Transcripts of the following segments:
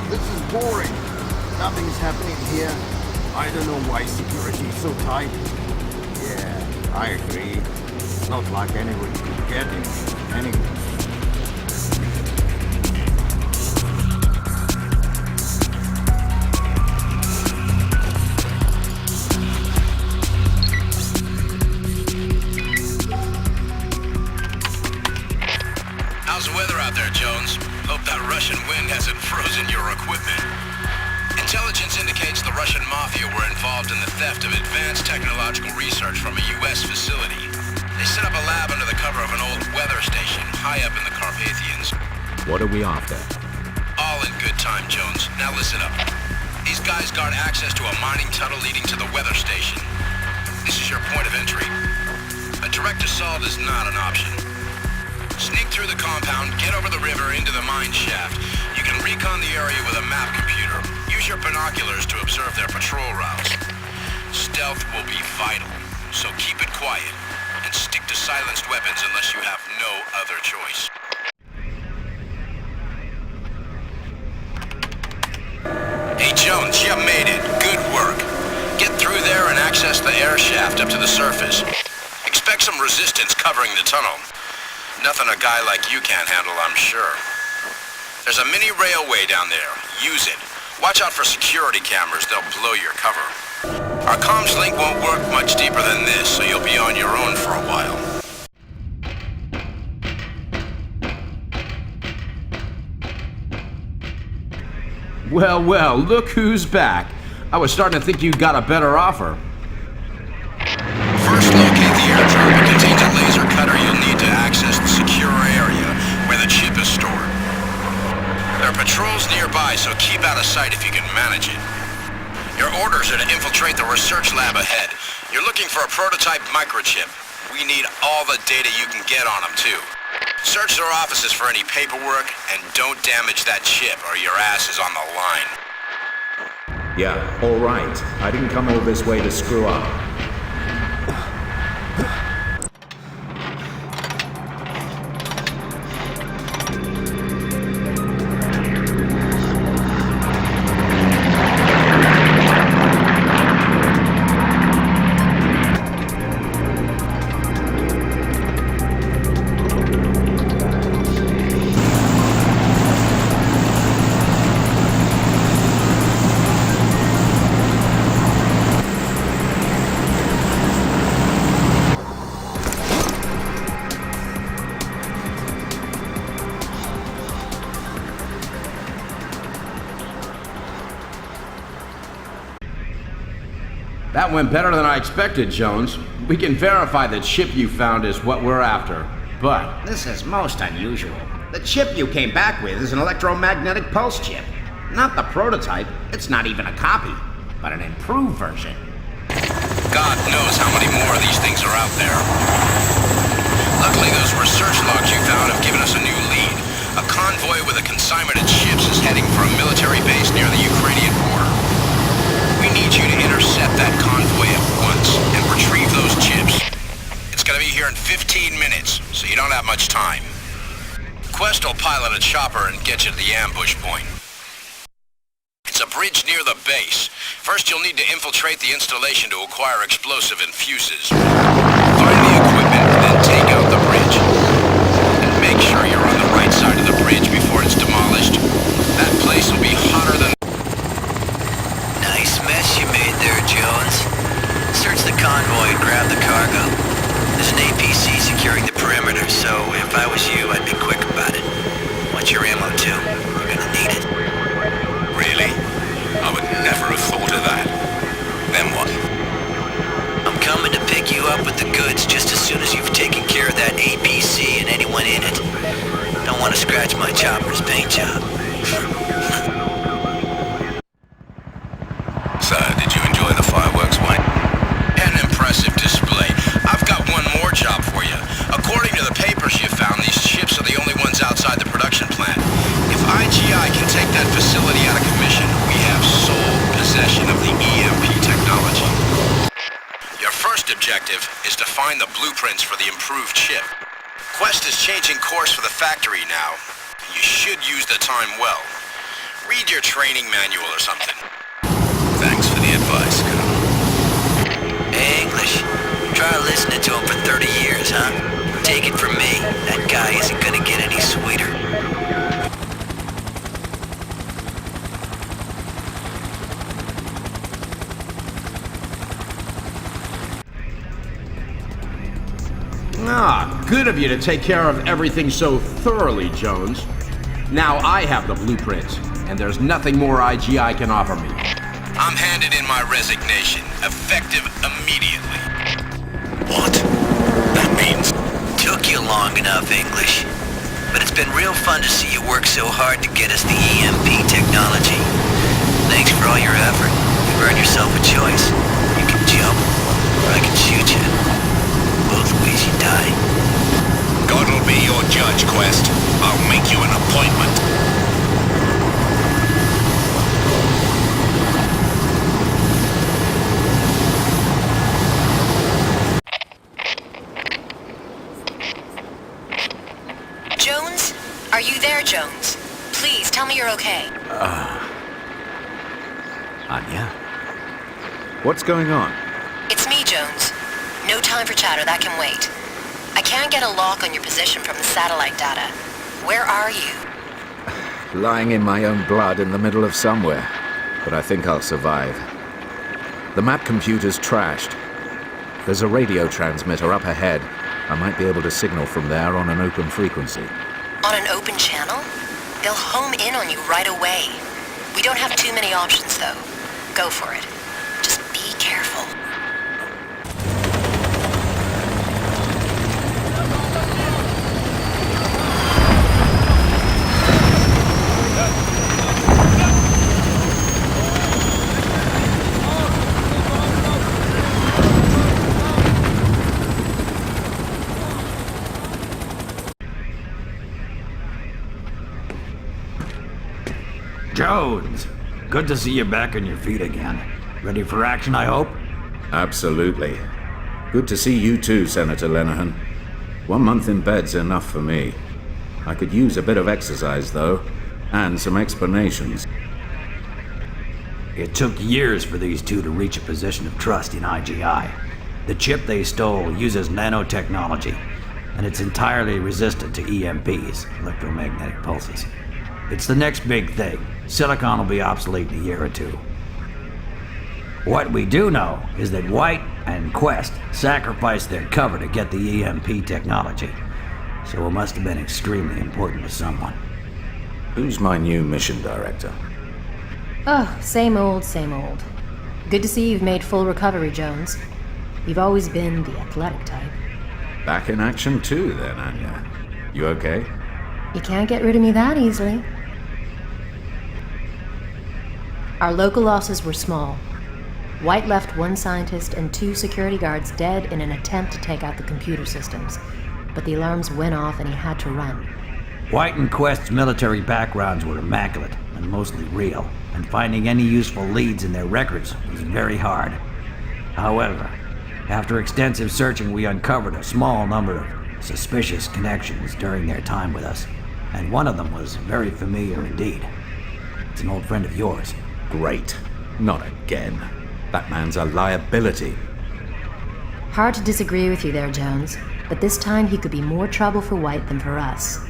This is boring. Nothing's happening here. I don't know why security is so tight. Yeah, I agree. Not like anybody could get in anyway. How's the weather out there, Jones? Hope that Russian wind hasn't frozen your equipment. Intelligence indicates the Russian mafia were involved in the theft of advanced technological research from a U.S. facility. They set up a lab under the cover of an old weather station high up in the Carpathians. What are we after? All in good time, Jones. Now listen up. These guys guard access to a mining tunnel leading to the weather station. This is your point of entry. A direct assault is not an option. Sneak through the compound, get over the river into the mine shaft. You can recon the area with a map computer. Use your binoculars to observe their patrol routes. Stealth will be vital, so keep it quiet and stick to silenced weapons unless you have no other choice. Hey Jones, you made it. Good work. Get through there and access the air shaft up to the surface. Expect some resistance covering the tunnel. Nothing a guy like you can't handle, I'm sure. There's a mini railway down there. Use it. Watch out for security cameras. They'll blow your cover. Our comms link won't work much deeper than this, so you'll be on your own for a while. Well, well, look who's back. I was starting to think you got a better offer. First, locate the airdrop. It contains a laser cutter you'll need to access the secure area where the chip is stored. There are patrols nearby, so keep out of sight if you can manage it. Your orders are to infiltrate the research lab ahead. You're looking for a prototype microchip. We need all the data you can get on them, too. Search their offices for any paperwork, and don't damage that chip or your ass is on the line. Yeah, all right. I didn't come all this way to screw up. That went better than I expected, Jones. We can verify the chip you found is what we're after, but... This is most unusual. The chip you came back with is an electromagnetic pulse chip. Not the prototype, it's not even a copy, but an improved version. God knows how many more of these things are out there. Luckily, those research logs you found have given us a new lead. A convoy with a consignment of chips is heading for a military base near the Ukrainian border. We need you to intercept that convoy at once and retrieve those chips. It's gonna be here in 15 minutes, so you don't have much time. Quest will pilot a chopper and get you to the ambush point. It's a bridge near the base. First, you'll need to infiltrate the installation to acquire explosive and fuses. Find the equipment and then take out the bridge. And make sure you're on the right side of the bridge before it's demolished. That place will be hotter than... Nice mess you made there, Jones. Search the convoy and grab the cargo. There's an APC securing the perimeter, so if I was you, I'd be quick about it. What's your ammo too? You're gonna need it. Really? I would never have thought of that. Then what? I'm coming to pick you up with the goods just as soon as you've taken care of that APC and anyone in it. Don't want to scratch my chopper's paint job. So, did you enjoy the fireworks, White? An impressive display. I've got one more job for you. According to the papers you found, these ships are the only ones outside the production plant. If I.G.I. can take that facility out of commission, we have sole possession of the EMP technology. Your first objective is to find the blueprints for the improved chip. Quest is changing course for the factory now. You should use the time well. Read your training manual or something. Thanks for the advice, Colonel. English. Try listening to him for 30 years, huh? Take it from me, that guy isn't gonna get any sweeter. Ah, good of you to take care of everything so thoroughly, Jones. Now I have the blueprints, and there's nothing more I.G.I. can offer me. I'm handed in my resignation, effective immediately. What? That means... Took you long enough, English. But it's been real fun to see you work so hard to get us the EMP technology. Thanks for all your effort. You've earned yourself a choice. You can jump, or I can shoot you. Both ways you die. God will be your judge, Quest. I'll make you an appointment. Jones? Are you there, Jones? Please, tell me you're okay. Anya? What's going on? It's me, Jones. No time for chatter, that can wait. I can't get a lock on your position from the satellite data. Where are you? Lying in my own blood in the middle of somewhere. But I think I'll survive. The map computer's trashed. There's a radio transmitter up ahead. I might be able to signal from there on an open frequency. On an open channel? They'll home in on you right away. We don't have too many options, though. Go for it. Just be careful. Jones, good to see you back on your feet again. Ready for action, I hope? Absolutely. Good to see you too, Senator Lenehan. 1 month in bed's enough for me. I could use a bit of exercise, though, and some explanations. It took years for these two to reach a position of trust in I.G.I. The chip they stole uses nanotechnology, and it's entirely resistant to EMPs, electromagnetic pulses. It's the next big thing. Silicon will be obsolete in a year or two. What we do know is that White and Quest sacrificed their cover to get the EMP technology, so it must have been extremely important to someone. Who's my new mission director? Oh, same old, same old. Good to see you've made full recovery, Jones. You've always been the athletic type. Back in action too, then, Anya. You okay? You can't get rid of me that easily. Our local losses were small. White left 1 scientist and 2 security guards dead in an attempt to take out the computer systems, but the alarms went off and he had to run. White and Quest's military backgrounds were immaculate and mostly real, and finding any useful leads in their records was very hard. However, after extensive searching, we uncovered a small number of suspicious connections during their time with us, and one of them was very familiar indeed. It's an old friend of yours. Great. Not again. That man's a liability. Hard to disagree with you there, Jones, but this time he could be more trouble for White than for us.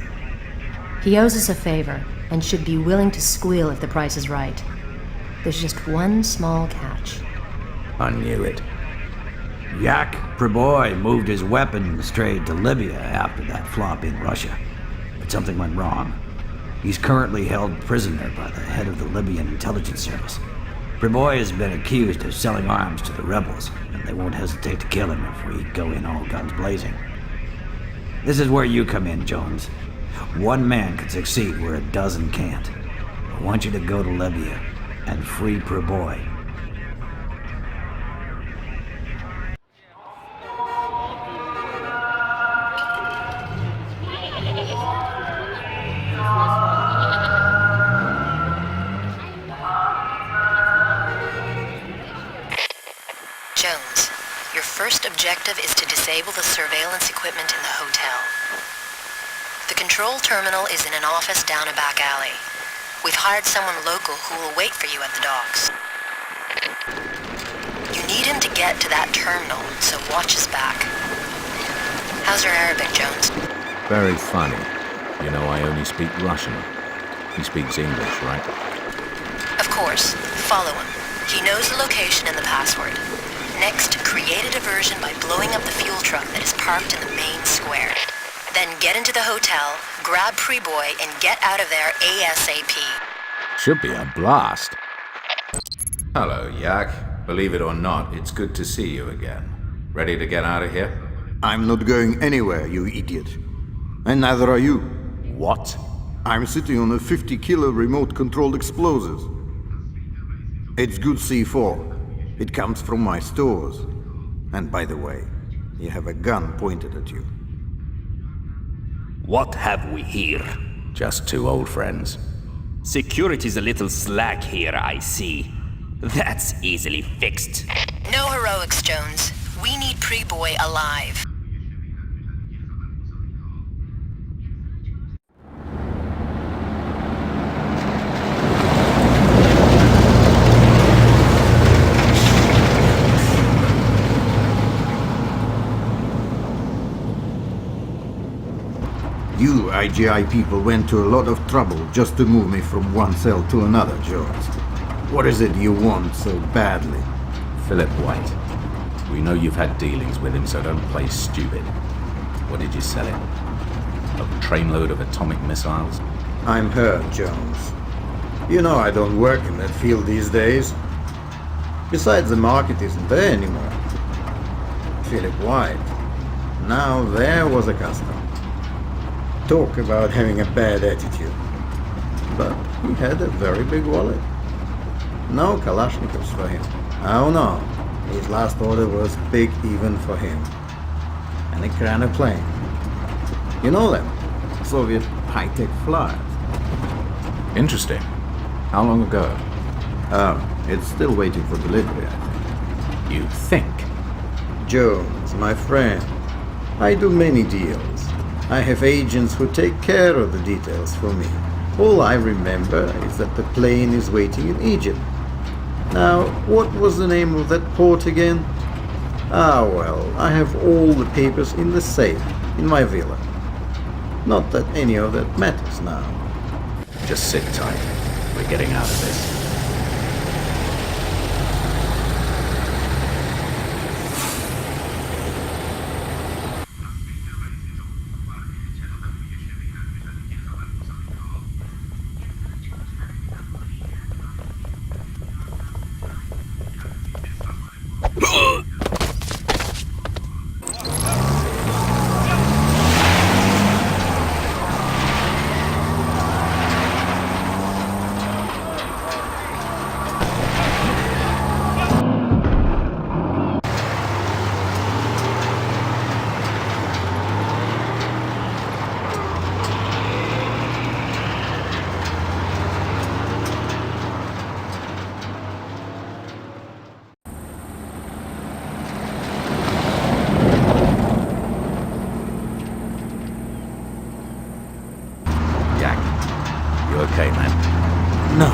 He owes us a favor, and should be willing to squeal if the price is right. There's just one small catch. I knew it. Yak Priboi moved his weapons trade to Libya after that flop in Russia, but something went wrong. He's currently held prisoner by the head of the Libyan intelligence service. Priboi has been accused of selling arms to the rebels, and they won't hesitate to kill him if we go in all guns blazing. This is where you come in, Jones. 1 man can succeed where a dozen can't. I want you to go to Libya and free Priboi. Jones, your first objective is to disable the surveillance equipment in the hotel. The control terminal is in an office down a back alley. We've hired someone local who will wait for you at the docks. You need him to get to that terminal, so watch his back. How's your Arabic, Jones? Very funny. You know, I only speak Russian. He speaks English, right? Of course. Follow him. He knows the location and the password. Next, create a diversion by blowing up the fuel truck that is parked in the main square. Then get into the hotel, grab Priboi, and get out of there ASAP. Should be a blast. Hello, Yak. Believe it or not, it's good to see you again. Ready to get out of here? I'm not going anywhere, you idiot. And neither are you. What? I'm sitting on a 50-kilo remote-controlled explosives. It's good C4. It comes from my stores. And by the way, you have a gun pointed at you. What have we here? Just two old friends. Security's a little slack here, I see. That's easily fixed. No heroics, Jones. We need Priboi alive. You I.G.I. people went to a lot of trouble just to move me from one cell to another, Jones. What is it you want so badly? Philip White. We know you've had dealings with him, so don't play stupid. What did you sell him? A trainload of atomic missiles? I'm hurt, Jones. You know I don't work in that field these days. Besides, the market isn't there anymore. Philip White. Now there was a customer. Talk about having a bad attitude. But he had a very big wallet. No Kalashnikovs for him. Oh no, his last order was big even for him. And a Krana plane. You know them? Soviet high-tech flyers. Interesting. How long ago? It's still waiting for delivery, I think. You think? Jones, my friend, I do many deals. I have agents who take care of the details for me. All I remember is that the plane is waiting in Egypt. Now, what was the name of that port again? Ah, well, I have all the papers in the safe, in my villa. Not that any of that matters now. Just sit tight. We're getting out of this. Okay, man. No.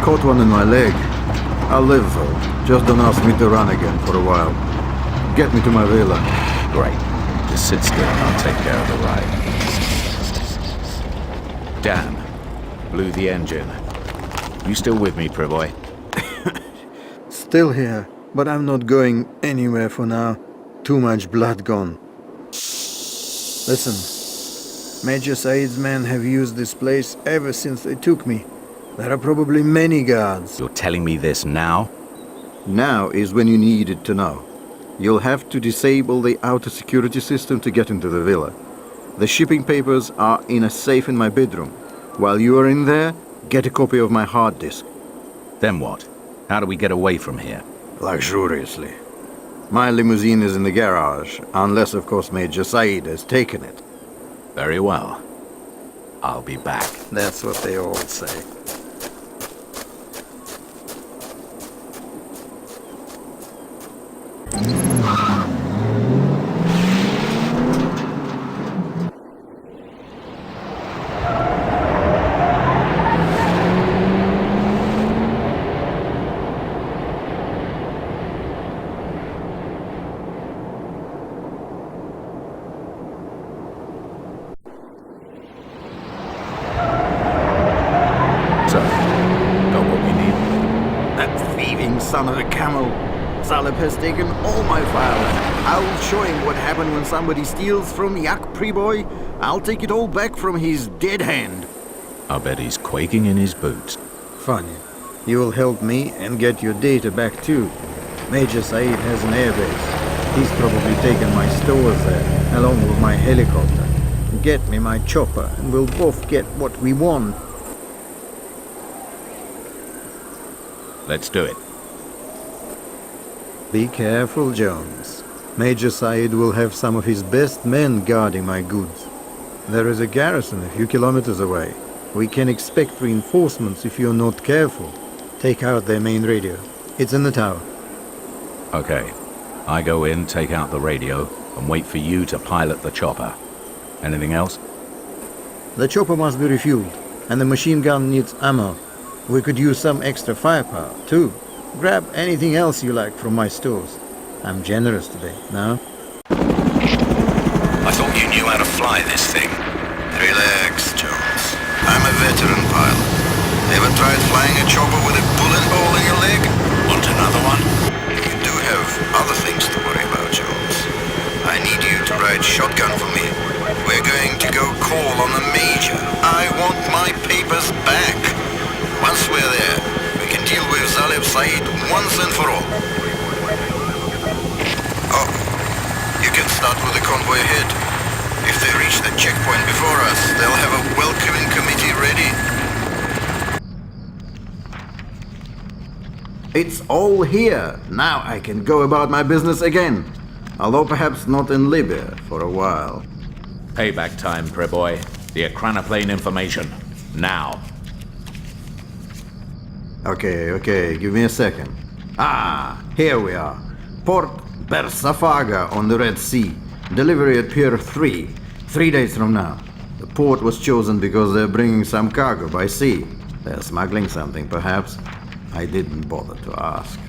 Caught one in my leg. I'll live though. Just don't ask me to run again for a while. Get me to my villa. Great. Just sit still and I'll take care of the ride. Damn. Blew the engine. You still with me, Priboi? Still here, but I'm not going anywhere for now. Too much blood gone. Listen. Major Said's men have used this place ever since they took me. There are probably many guards. You're telling me this now? Now is when you need it to know. You'll have to disable the outer security system to get into the villa. The shipping papers are in a safe in my bedroom. While you are in there, get a copy of my hard disk. Then what? How do we get away from here? Luxuriously. My limousine is in the garage, unless of course Major Said has taken it. Very well. I'll be back. That's what they all say. That thieving son of a camel. Salib has taken all my files. I'll show him what happened when somebody steals from Yak Priboi. I'll take it all back from his dead hand. I bet he's quaking in his boots. Funny. You will help me and get your data back too. Major Said has an airbase. He's probably taken my stores there, along with my helicopter. Get me my chopper, and we'll both get what we want. Let's do it. Be careful, Jones. Major Said will have some of his best men guarding my goods. There is a garrison a few kilometers away. We can expect reinforcements if you're not careful. Take out their main radio. It's in the tower. Okay. I go in, take out the radio, and wait for you to pilot the chopper. Anything else? The chopper must be refueled, and the machine gun needs ammo. We could use some extra firepower, too. Grab anything else you like from my stores. I'm generous today, no? I thought you knew how to fly this thing. Relax, Jones. I'm a veteran pilot. Ever tried flying a chopper with a bullet hole in your leg? Want another one? You do have other things to worry about, Jones. I need you to ride shotgun for me. We're going to go call on the Major. I want my papers back. Once we're there, we can deal with Zaleb Said once and for all. Oh, you can start with the convoy ahead. If they reach the checkpoint before us, they'll have a welcoming committee ready. It's all here. Now I can go about my business again. Although perhaps not in Libya for a while. Payback time, Priboi. The Akranaplane information. Now. Okay, give me a second. Ah, here we are. Port Bersafaga on the Red Sea. Delivery at Pier 3, 3 days from now. The port was chosen because they're bringing some cargo by sea. They're smuggling something, perhaps. I didn't bother to ask.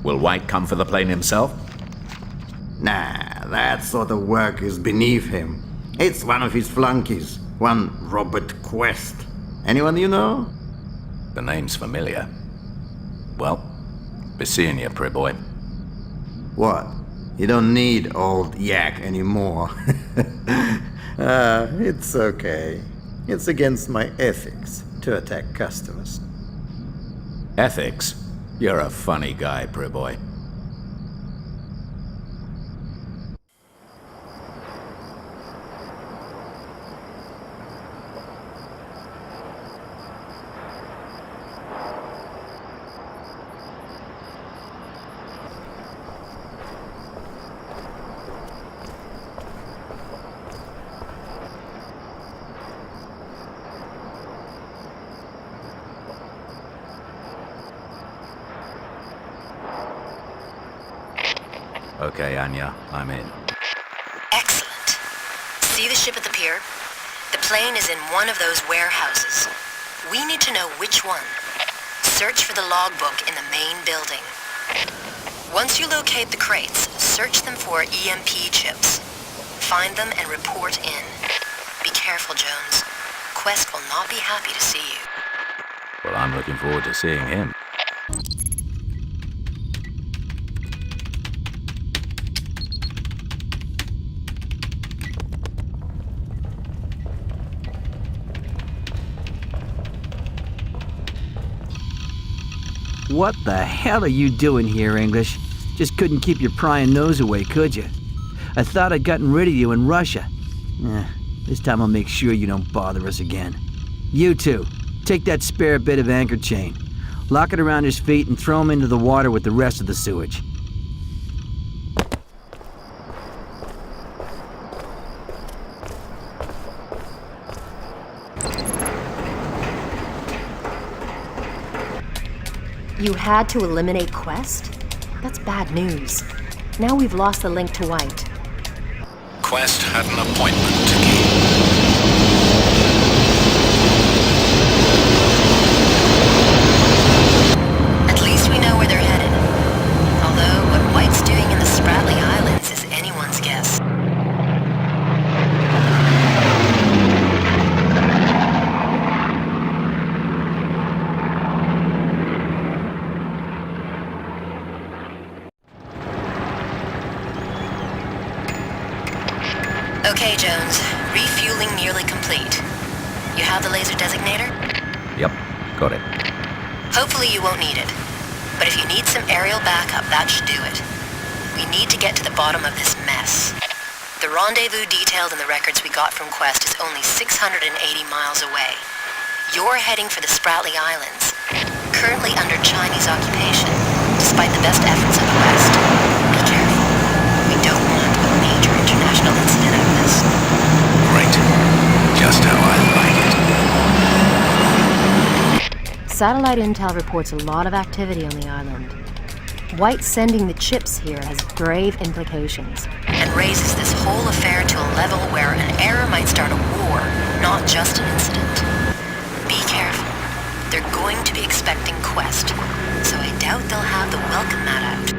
Will White come for the plane himself? Nah, that sort of work is beneath him. It's one of his flunkies, one Robert Quest. Anyone you know? The name's familiar. Well, be seeing you, Priboi. What? You don't need old Yak anymore. It's okay. It's against my ethics to attack customers. Ethics? You're a funny guy, Priboi. Okay, Anya, I'm in. Excellent. See the ship at the pier? The plane is in one of those warehouses. We need to know which one. Search for the logbook in the main building. Once you locate the crates, search them for EMP chips. Find them and report in. Be careful, Jones. Quest will not be happy to see you. Well, I'm looking forward to seeing him. What the hell are you doing here, English? Just couldn't keep your prying nose away, could you? I thought I'd gotten rid of you in Russia. This time I'll make sure you don't bother us again. You two, take that spare bit of anchor chain. Lock it around his feet and throw him into the water with the rest of the sewage. You had to eliminate Quest? That's bad news. Now we've lost the link to White. Quest had an appointment to keep. At least we know where they're headed. Although what White's doing in the Spratly Islands is anyone's guess. Okay, Jones. Refueling nearly complete. You have the laser designator? Yep, got it. Hopefully you won't need it. But if you need some aerial backup, that should do it. We need to get to the bottom of this mess. The rendezvous detailed in the records we got from Quest is only 680 miles away. You're heading for the Spratly Islands, currently under Chinese occupation, despite the best efforts of the West. Be careful. We don't want a major international incident out of this. Great. Just how I like it. Satellite intel reports a lot of activity on the island. White sending the chips here has grave implications. And raises this whole affair to a level where an error might start a war, not just an incident. Be careful. They're going to be expecting Quest, so I doubt they'll have the welcome mat out.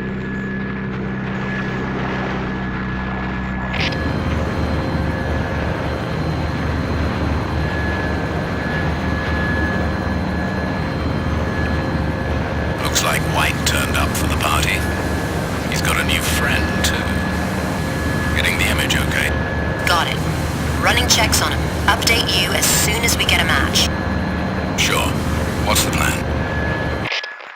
Looks like White turned up for the party. He's got a new friend, too. Getting the image okay? Got it. Running checks on him. Update you as soon as we get a match. Sure. What's the plan?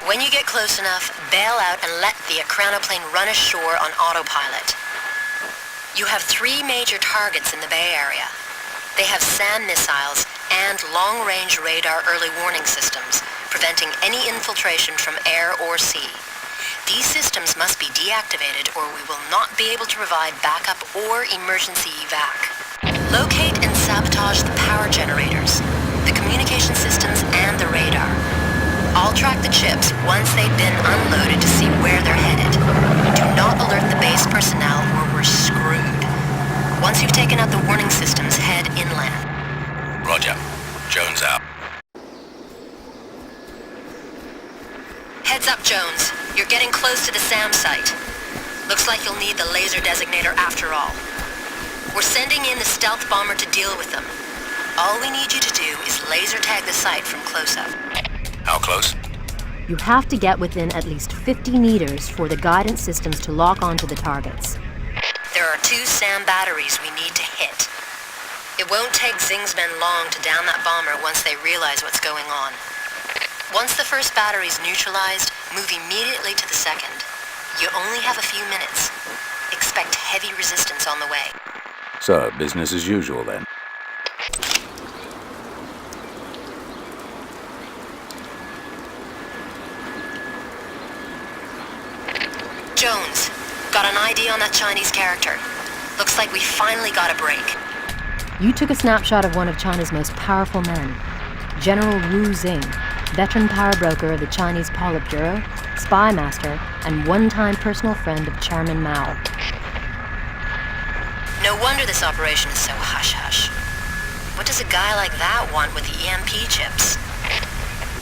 When you get close enough, bail out and let the plane run ashore on autopilot. You have 3 major targets in the Bay Area. They have SAM missiles and long-range radar early warning systems, preventing any infiltration from air or sea. These systems must be deactivated or we will not be able to provide backup or emergency evac. Locate and sabotage the power generators, the communication systems, and the radar. I'll track the chips once they've been unloaded to see where they're headed. Do not alert the base personnel or we're screwed. Once you've taken out the warning systems, head inland. Roger. Jones out. Heads up, Jones. You're getting close to the SAM site. Looks like you'll need the laser designator after all. We're sending in the stealth bomber to deal with them. All we need you to do is laser tag the site from close up. How close? You have to get within at least 50 meters for the guidance systems to lock onto the targets. There are 2 SAM batteries we need to hit. It won't take Zing's men long to down that bomber once they realize what's going on. Once the first battery's neutralized, move immediately to the second. You only have a few minutes. Expect heavy resistance on the way. So, business as usual then. Jones, got an ID on that Chinese character. Looks like we finally got a break. You took a snapshot of one of China's most powerful men, General Wu Xing, veteran power broker of the Chinese Politburo, spy master, and one-time personal friend of Chairman Mao. No wonder this operation is so hush-hush. What does a guy like that want with the EMP chips?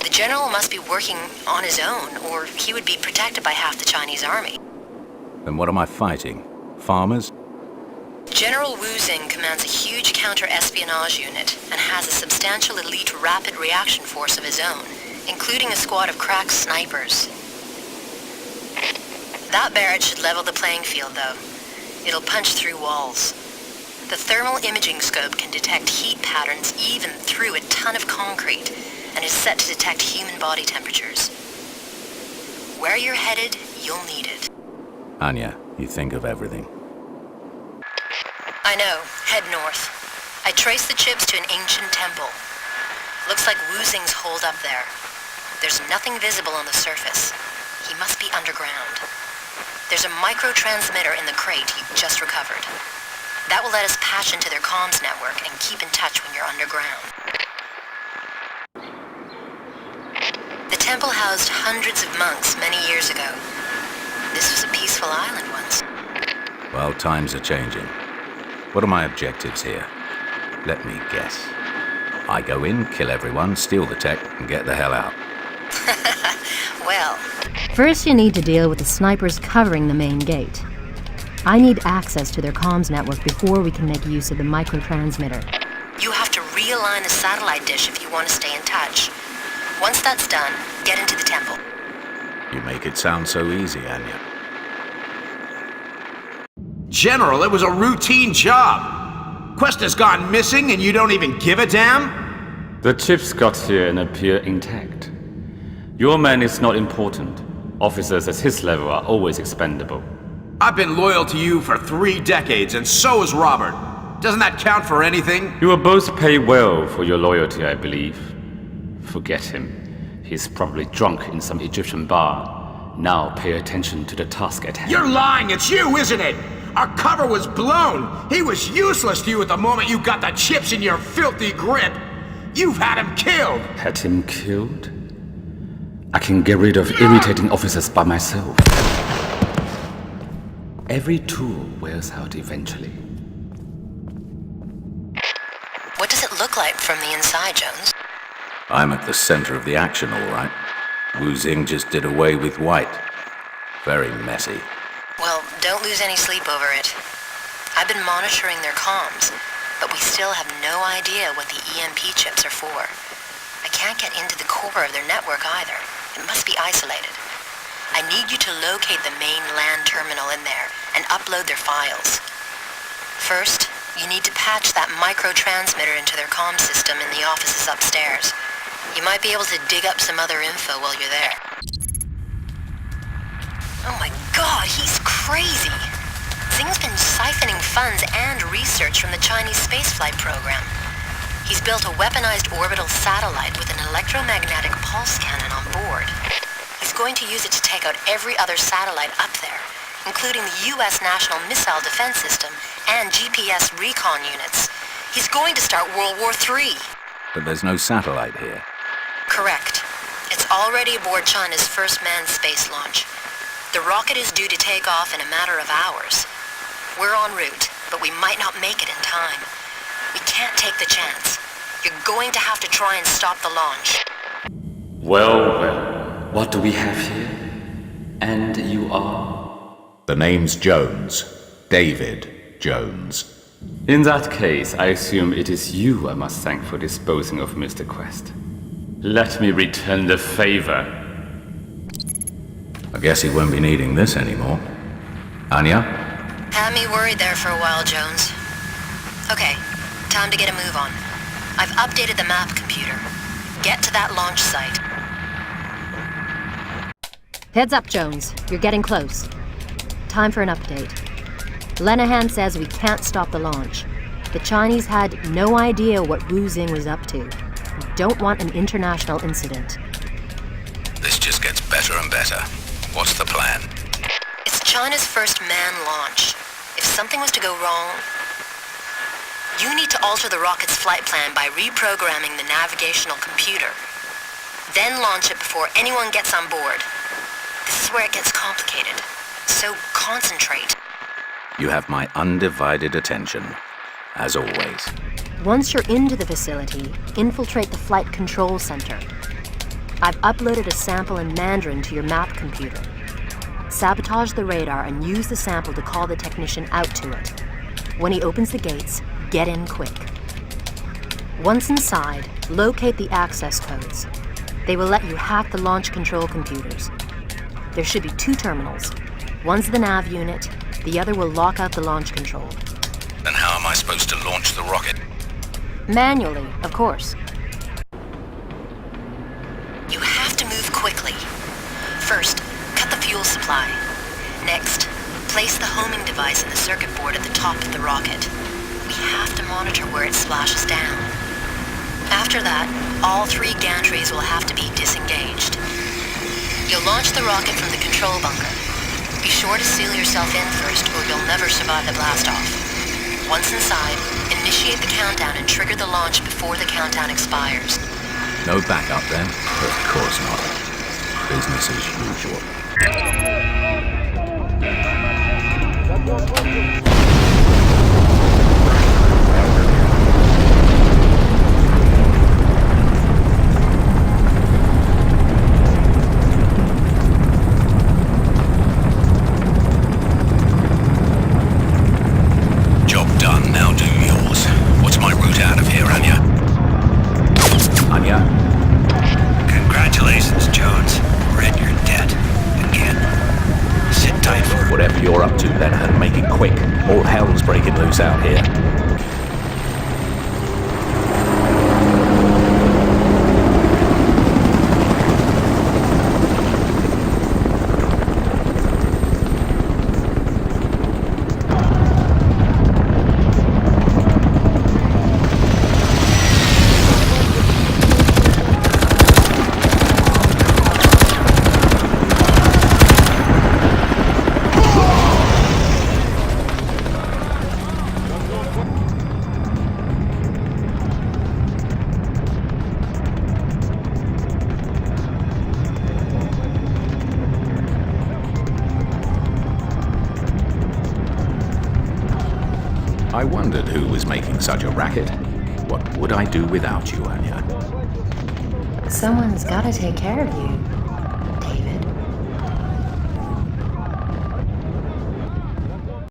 The general must be working on his own, or he would be protected by half the Chinese army. Then what am I fighting? Farmers? General Wu Xing commands a huge counter-espionage unit and has a substantial elite rapid reaction force of his own, including a squad of crack snipers. That barrage should level the playing field, though. It'll punch through walls. The thermal imaging scope can detect heat patterns even through a ton of concrete and is set to detect human body temperatures. Where you're headed, you'll need it. Anya, you think of everything. I know. Head north. I traced the chips to an ancient temple. Looks like Wu Xing's holed up there. There's nothing visible on the surface. He must be underground. There's a micro-transmitter in the crate he just recovered. That will let us patch into their comms network and keep in touch when you're underground. The temple housed hundreds of monks many years ago. This was a peaceful island once. Well, times are changing. What are my objectives here? Let me guess. I go in, kill everyone, steal the tech, and get the hell out. Well... First, you need to deal with the snipers covering the main gate. I need access to their comms network before we can make use of the microtransmitter. You have to realign the satellite dish if you want to stay in touch. Once that's done, get into the temple. You make it sound so easy, Anya. General, it was a routine job. Quest has gone missing and you don't even give a damn? The chips got here and appear intact. Your man is not important. Officers at his level are always expendable. I've been loyal to you for 3 decades, and so is Robert. Doesn't that count for anything? You will both pay well for your loyalty, I believe. Forget him. He's probably drunk in some Egyptian bar. Now pay attention to the task at hand. You're lying! It's you, isn't it? Our cover was blown! He was useless to you at the moment you got the chips in your filthy grip! You've had him killed! Had him killed? I can get rid of irritating officers by myself. Every tool wears out eventually. What does it look like from the inside, Jones? I'm at the center of the action, all right. Wu Xing just did away with White. Very messy. Well, don't lose any sleep over it. I've been monitoring their comms, but we still have no idea what the EMP chips are for. I can't get into the core of their network either. It must be isolated. I need you to locate the main LAN terminal in there and upload their files. First, you need to patch that micro-transmitter into their comm system in the offices upstairs. You might be able to dig up some other info while you're there. Oh my god, he's crazy! Xing's been siphoning funds and research from the Chinese spaceflight program. He's built a weaponized orbital satellite with an electromagnetic pulse cannon on board. He's going to use it to take out every other satellite up there, including the U.S. National Missile Defense System and GPS recon units. He's going to start World War III. But there's no satellite here. Correct. It's already aboard China's first manned space launch. The rocket is due to take off in a matter of hours. We're en route, but we might not make it in time. We can't take the chance. You're going to have to try and stop the launch. Well. What do we have here? And you are? The name's Jones. David Jones. In that case, I assume it is you I must thank for disposing of Mr. Quest. Let me return the favor. I guess he won't be needing this anymore. Anya? Had me worried there for a while, Jones. Okay, time to get a move on. I've updated the map computer. Get to that launch site. Heads up, Jones. You're getting close. Time for an update. Lenehan says we can't stop the launch. The Chinese had no idea what Wu Xing was up to. We don't want an international incident. This just gets better and better. What's the plan? It's China's first manned launch. If something was to go wrong, you need to alter the rocket's flight plan by reprogramming the navigational computer. Then launch it before anyone gets on board. This is where it gets complicated. So concentrate. You have my undivided attention, as always. Once you're into the facility, infiltrate the flight control center. I've uploaded a sample in Mandarin to your map computer. Sabotage the radar and use the sample to call the technician out to it. When he opens the gates, get in quick. Once inside, locate the access codes. They will let you hack the launch control computers. There should be 2 terminals. One's the nav unit, the other will lock out the launch control. Then how am I supposed to launch the rocket? Manually, of course. You have to move quickly. First, cut the fuel supply. Next, place the homing device in the circuit board at the top of the rocket. We have to monitor where it splashes down. After that, all 3 gantries will have to be disengaged. You'll launch the rocket from the control bunker. Be sure to seal yourself in first, or you'll never survive the blast-off. Once inside, initiate the countdown and trigger the launch before the countdown expires. No backup then? Of course not. Business as usual. Job done, now do yours. What's my route out of here, Anya? Anya? Congratulations, Jones. We're in your debt. Again. Sit tight for... Whatever you're up to, then, and make it quick. All hell's breaking loose out here. wondered who was making such a racket. What would I do without you, Anya? Someone's gotta take care of you.